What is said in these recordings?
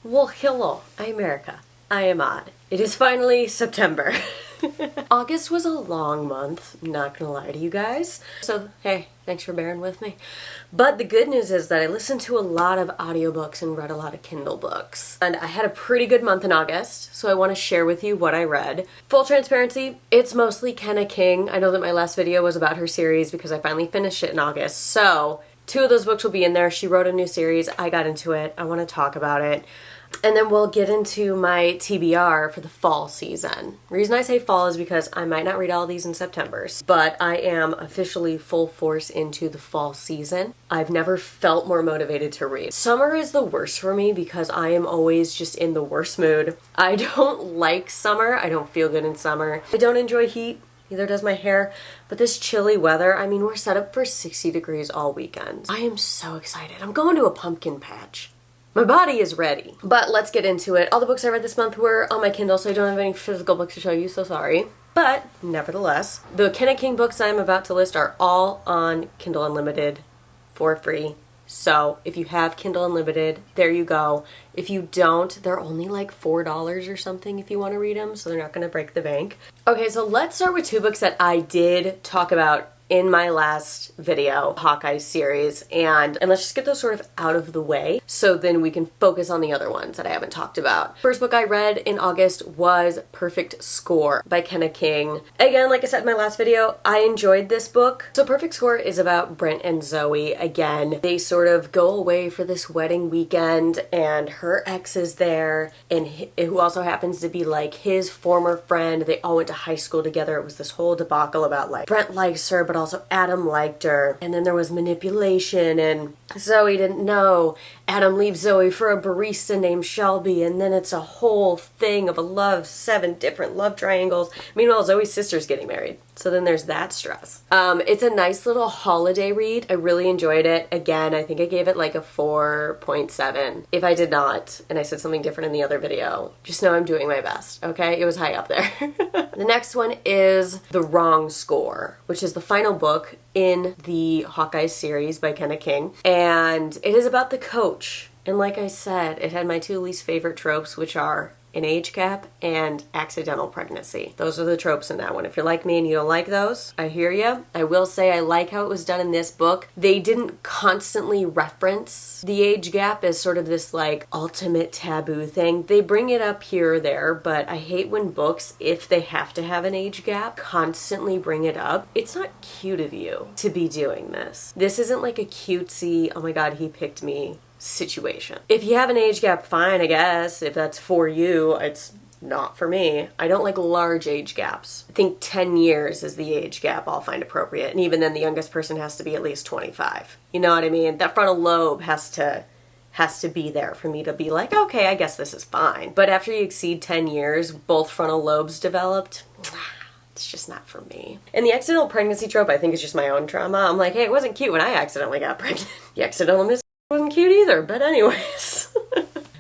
Well, hello, I'm America. I am Odd. It is finally September. August was a long month, not gonna lie to you guys. So, hey, thanks for bearing with me. But the good news is that I listened to a lot of audiobooks and read a lot of Kindle books. And I had a pretty good month in August, so I want to share with you what I read. Full transparency, it's mostly Kenna King. I know that my last video was about her series because I finally finished it in August. So, 2 of those books will be in there. She wrote a new series. I got into it. I want to talk about it. And then we'll get into my TBR for the fall season. The reason I say fall is because I might not read all these in September, but I am officially full force into the fall season. I've never felt more motivated to read. Summer is the worst for me because I am always just in the worst mood. I don't like summer. I don't feel good in summer. I don't enjoy heat. Neither does my hair. But this chilly weather, I mean, we're set up for 60 degrees all weekend. I am so excited. I'm going to a pumpkin patch. My body is ready. But let's get into it. All the books I read this month were on my Kindle, so I don't have any physical books to show you, so sorry. But, nevertheless, the Kenna King books I'm about to list are all on Kindle Unlimited for free. So, if you have Kindle Unlimited, there you go. If you don't, they're only like $4 or something if you want to read them, so they're not going to break the bank. Okay, so let's start with 2 books that I did talk about in my last video, Hawkeye series, and let's just get those sort of out of the way so then we can focus on the other ones that I haven't talked about. First book I read in August was Perfect Score by Kenna King. Again, like I said in my last video, I enjoyed this book. So Perfect Score is about Brent and Zoe. Again, they sort of go away for this wedding weekend and her ex is there, and who also happens to be like his former friend. They all went to high school together. It was this whole debacle about like Brent likes her, but also Adam liked her, and then there was manipulation, and Zoe didn't know. Adam leaves Zoe for a barista named Shelby, and then it's a whole thing of a love, 7 different love triangles. Meanwhile, Zoe's sister's getting married, so then there's that stress. It's a nice little holiday read. I really enjoyed it. Again, I think I gave it like a 4.7. If I did not, and I said something different in the other video, just know I'm doing my best, okay? It was high up there. The next one is The Wrong Score, which is the final book in the Hawkeye series by Kenna King, and it is about the coach. And like I said, it had my 2 least favorite tropes, which are an age gap and accidental pregnancy. Those are the tropes in that one. If you're like me and you don't like those, I hear you. I will say I like how it was done in this book. They didn't constantly reference the age gap as sort of this like ultimate taboo thing. They bring it up here or there, but I hate when books, if they have to have an age gap, constantly bring it up. It's not cute of you to be doing this. This isn't like a cutesy, oh my god, he picked me situation. If you have an age gap, fine, I guess. If that's for you, it's not for me. I don't like large age gaps. I think 10 years is the age gap I'll find appropriate, and even then the youngest person has to be at least 25. You know what I mean? That frontal lobe has to be there for me to be like, okay, I guess this is fine. But after you exceed 10 years, both frontal lobes developed, it's just not for me. And the accidental pregnancy trope, I think, is just my own trauma. I'm like, hey, it wasn't cute when I accidentally got pregnant. The accidental miss wasn't cute either, but anyways.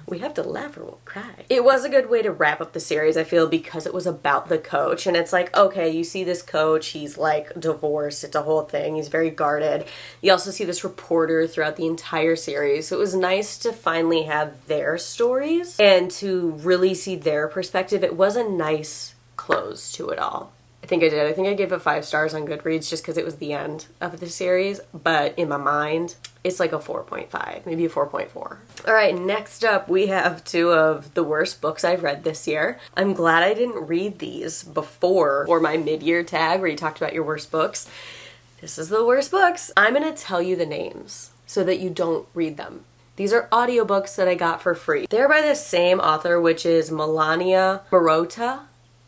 We have to laugh or we'll cry. It was a good way to wrap up the series, I feel, because it was about the coach, and it's like, okay, you see this coach, he's like divorced, it's a whole thing, he's very guarded. You also see this reporter throughout the entire series, so it was nice to finally have their stories and to really see their perspective. It was a nice close to it all. I think I did. I think I gave it 5 stars on Goodreads just because it was the end of the series, but in my mind, it's like a 4.5, maybe a 4.4. All right, next up, we have 2 of the worst books I've read this year. I'm glad I didn't read these before or my mid-year tag where you talked about your worst books. This is the worst books. I'm gonna tell you the names so that you don't read them. These are audiobooks that I got for free. They're by the same author, which is Melania Marotta.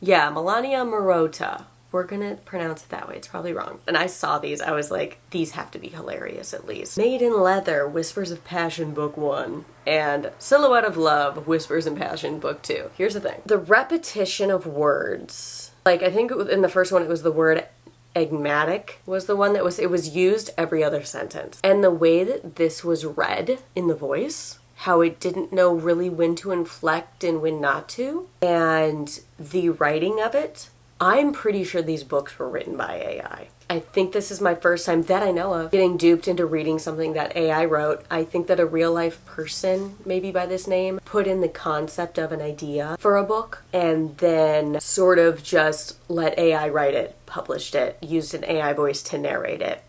Yeah, Melania Marotta. We're gonna pronounce it that way. It's probably wrong. And I saw these. I was like, these have to be hilarious at least. Made in Leather, Whispers of Passion, Book 1. And Silhouette of Love, Whispers and Passion, Book 2. Here's the thing. The repetition of words. Like, I think in the first one it was the word enigmatic was the one that was, it was used every other sentence. And the way that this was read in the voice, how it didn't know really when to inflect and when not to, and the writing of it, I'm pretty sure these books were written by AI. I think this is my first time that I know of getting duped into reading something that AI wrote. I think that a real life person, maybe by this name, put in the concept of an idea for a book and then sort of just let AI write it, published it, used an AI voice to narrate it.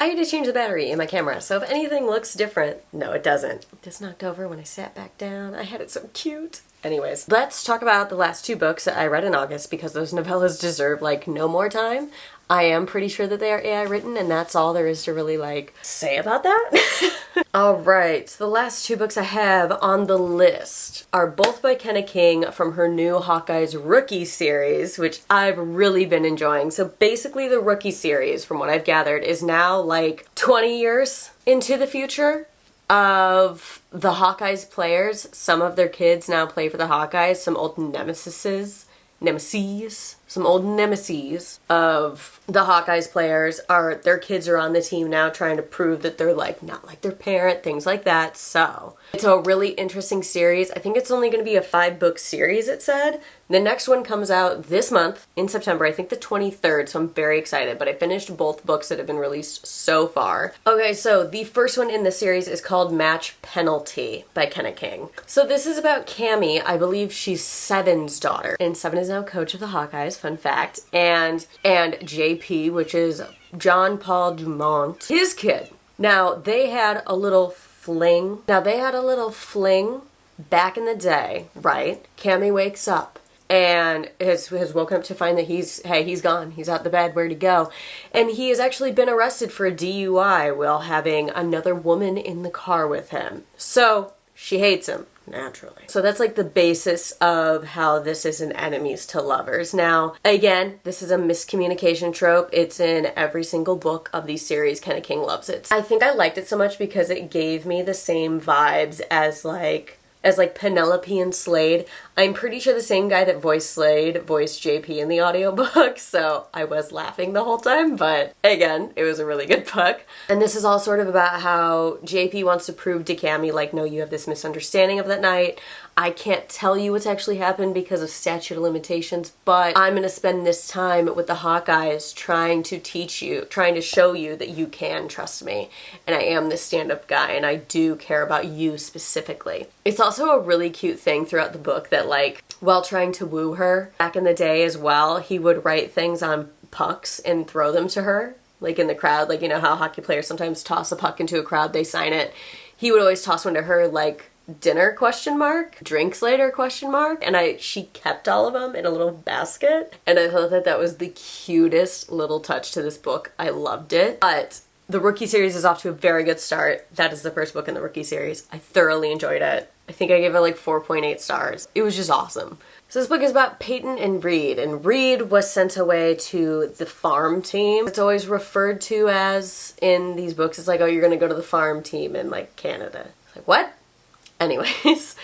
I had to change the battery in my camera, so if anything looks different, no it doesn't. This knocked over when I sat back down. I had it so cute. Anyways, let's talk about the last 2 books that I read in August because those novellas deserve like no more time. I am pretty sure that they are AI written, and that's all there is to really like say about that. Alright, so the last 2 books I have on the list are both by Kenna King from her new Hawkeye's Rookie series, which I've really been enjoying. So basically the Rookie series, from what I've gathered, is now like 20 years into the future of the Hawkeyes players. Some of their kids now play for the Hawkeyes, some old some old nemesis of the Hawkeyes players their kids are on the team now trying to prove that they're like not like their parent, things like that. So it's a really interesting series. I think it's only going to be a 5-book series, it said. The next one comes out this month in September, I think the 23rd, so I'm very excited, but I finished both books that have been released so far. Okay, so the first one in the series is called Match Penalty by Kenna King. So this is about Cammie. I believe she's Seven's daughter, and Seven is now coach of the Hawkeyes, fun fact, and JP, which is John Paul Dumont, his kid. Now, they had a little fling. Back in the day, right? Cammie wakes up and has woken up to find that he's gone. He's out the bed, where'd he go? And he has actually been arrested for a DUI while having another woman in the car with him. So she hates him, naturally. So that's like the basis of how this is an enemies to lovers. Now, again, this is a miscommunication trope. It's in every single book of these series. Kenna King loves it. I think I liked it so much because it gave me the same vibes as like Penelope and Slade. I'm pretty sure the same guy that voiced Slade voiced JP in the audiobook, so I was laughing the whole time, but again, it was a really good book. And this is all sort of about how JP wants to prove to Cammie, like, no, you have this misunderstanding of that night. I can't tell you what's actually happened because of statute of limitations, but I'm gonna spend this time with the Hawkeyes trying to teach you, trying to show you that you can trust me. And I am this stand-up guy, and I do care about you specifically. It's also a really cute thing throughout the book that, like, while trying to woo her, back in the day as well, he would write things on pucks and throw them to her, like in the crowd. Like, you know how hockey players sometimes toss a puck into a crowd, they sign it. He would always toss one to her, like, dinner ? Drinks later ? And she kept all of them in a little basket, and I thought that that was the cutest little touch to this book. I loved it. But the Rookie series is off to a very good start. That is the first book in the Rookie series. I thoroughly enjoyed it. I think I gave it like 4.8 stars. It was just awesome. So this book is about Peyton and Reed was sent away to the farm team. It's always referred to as, in these books, it's like, oh, you're gonna go to the farm team in like Canada. It's like, what? Anyways,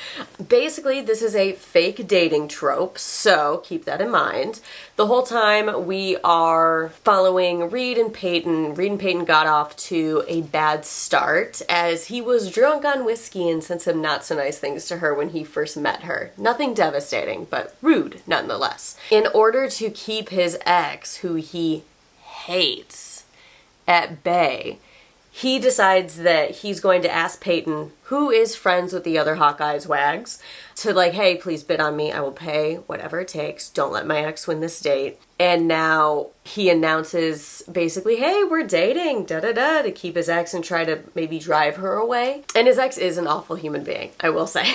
basically this is a fake dating trope, so keep that in mind. The whole time we are following Reed and Peyton. Reed and Peyton got off to a bad start as he was drunk on whiskey and said some not so nice things to her when he first met her. Nothing devastating, but rude nonetheless. In order to keep his ex, who he hates, at bay, he decides that he's going to ask Peyton, who is friends with the other Hawkeyes wags, to like, hey, please bid on me. I will pay whatever it takes. Don't let my ex win this date. And now he announces basically, hey, we're dating, da-da-da, to keep his ex and try to maybe drive her away. And his ex is an awful human being, I will say.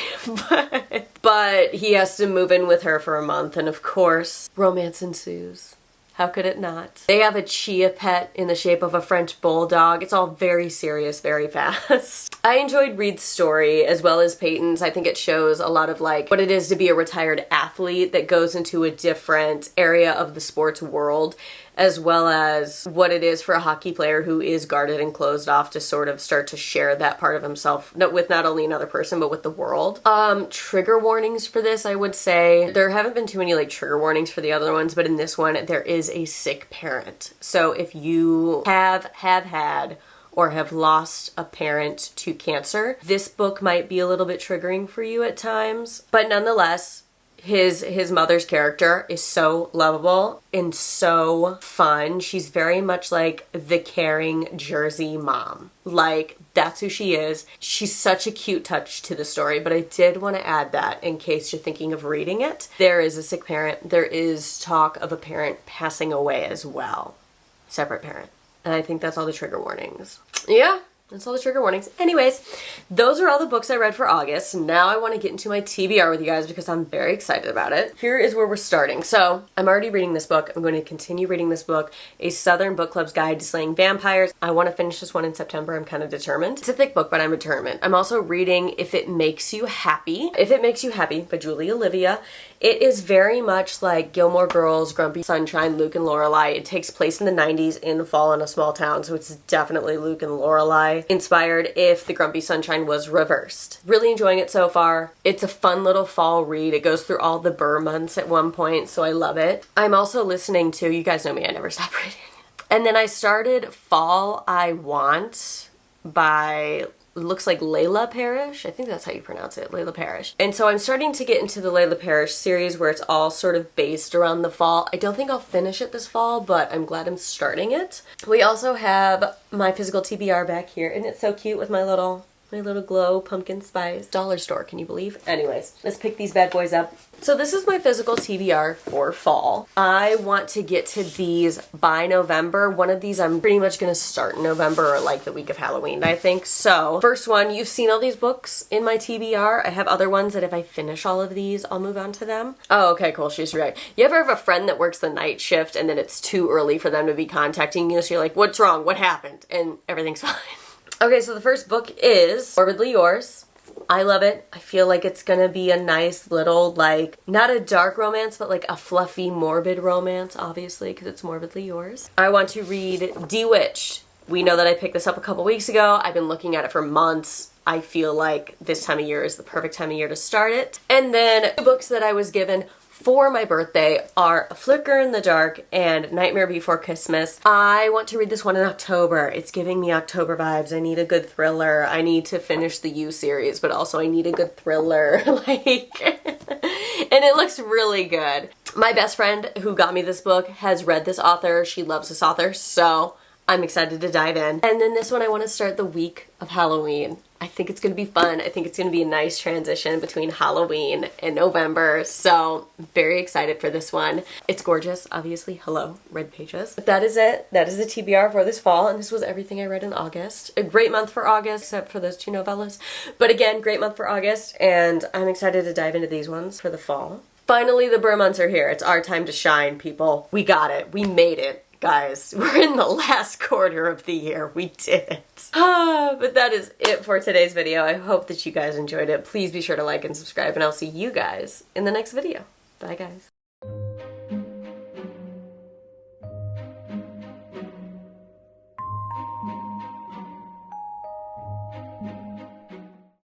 But he has to move in with her for a month, and of course, romance ensues. How could it not? They have a chia pet in the shape of a French bulldog. It's all very serious, very fast. I enjoyed Reed's story as well as Peyton's. I think it shows a lot of like what it is to be a retired athlete that goes into a different area of the sports world, as well as what it is for a hockey player who is guarded and closed off to sort of start to share that part of himself with not only another person, but with the world. Trigger warnings for this, I would say. There haven't been too many like trigger warnings for the other ones, but in this one, there is a sick parent. So if you have had or have lost a parent to cancer, this book might be a little bit triggering for you at times, but nonetheless, His mother's character is so lovable and so fun. She's very much like the caring Jersey mom. Like, that's who she is. She's such a cute touch to the story, but I did want to add that in case you're thinking of reading it. There is a sick parent. There is talk of a parent passing away as well. Separate parent. And I think that's all the trigger warnings. Yeah. That's all the trigger warnings. Anyways, those are all the books I read for August. Now I want to get into my TBR with you guys because I'm very excited about it. Here is where we're starting. So I'm already reading this book. I'm going to continue reading this book, A Southern Book Club's Guide to Slaying Vampires. I want to finish this one in September. I'm kind of determined. It's a thick book, but I'm determined. I'm also reading If It Makes You Happy. If It Makes You Happy by Julie Olivia. It is very much like Gilmore Girls, Grumpy Sunshine, Luke and Lorelai. It takes place in the 90s in fall in a small town, so it's definitely Luke and Lorelai inspired if the Grumpy Sunshine was reversed. Really enjoying it so far. It's a fun little fall read. It goes through all the Burr months at one point, so I love it. I'm also listening to, you guys know me, I never stop reading. And then I started Fall I Want by, looks like Layla Parrish. I think that's how you pronounce it, Layla Parrish. And so I'm starting to get into the Layla Parrish series where it's all sort of based around the fall. I don't think I'll finish it this fall, but I'm glad I'm starting it. We also have my physical TBR back here, and it's so cute with my little glow pumpkin spice. Dollar store, can you believe? Anyways, let's pick these bad boys up. So this is my physical TBR for fall. I want to get to these by November. One of these I'm pretty much going to start in November or like the week of Halloween, I think. So first one, you've seen all these books in my TBR. I have other ones that if I finish all of these, I'll move on to them. Oh, okay, cool. She's right. You ever have a friend that works the night shift and then it's too early for them to be contacting you? So you're like, what's wrong? What happened? And everything's fine. Okay, so the first book is Morbidly Yours. I love it. I feel like it's gonna be a nice little, like, not a dark romance, but like a fluffy, morbid romance, obviously, because it's Morbidly Yours. I want to read Bewitched. We know that I picked this up a couple weeks ago. I've been looking at it for months. I feel like this time of year is the perfect time of year to start it. And then two books that I was given for my birthday are A Flicker in the Dark and Nightmare Before Christmas. I want to read this one in October. It's giving me October vibes. I need a good thriller. I need to finish the You series, but also I need a good thriller. Like, and it looks really good. My best friend who got me this book has read this author. She loves this author, so I'm excited to dive in. And then this one I want to start the week of Halloween. I think it's going to be fun. I think it's going to be a nice transition between Halloween and November. So very excited for this one. It's gorgeous, obviously. Hello, red pages. But that is it. That is the TBR for this fall. And this was everything I read in August. A great month for August, except for those two novellas. But again, great month for August. And I'm excited to dive into these ones for the fall. Finally, the Burr months are here. It's our time to shine, people. We got it. We made it. Guys, we're in the last quarter of the year. We did it. But that is it for today's video. I hope that you guys enjoyed it. Please be sure to like and subscribe, and I'll see you guys in the next video. Bye, guys.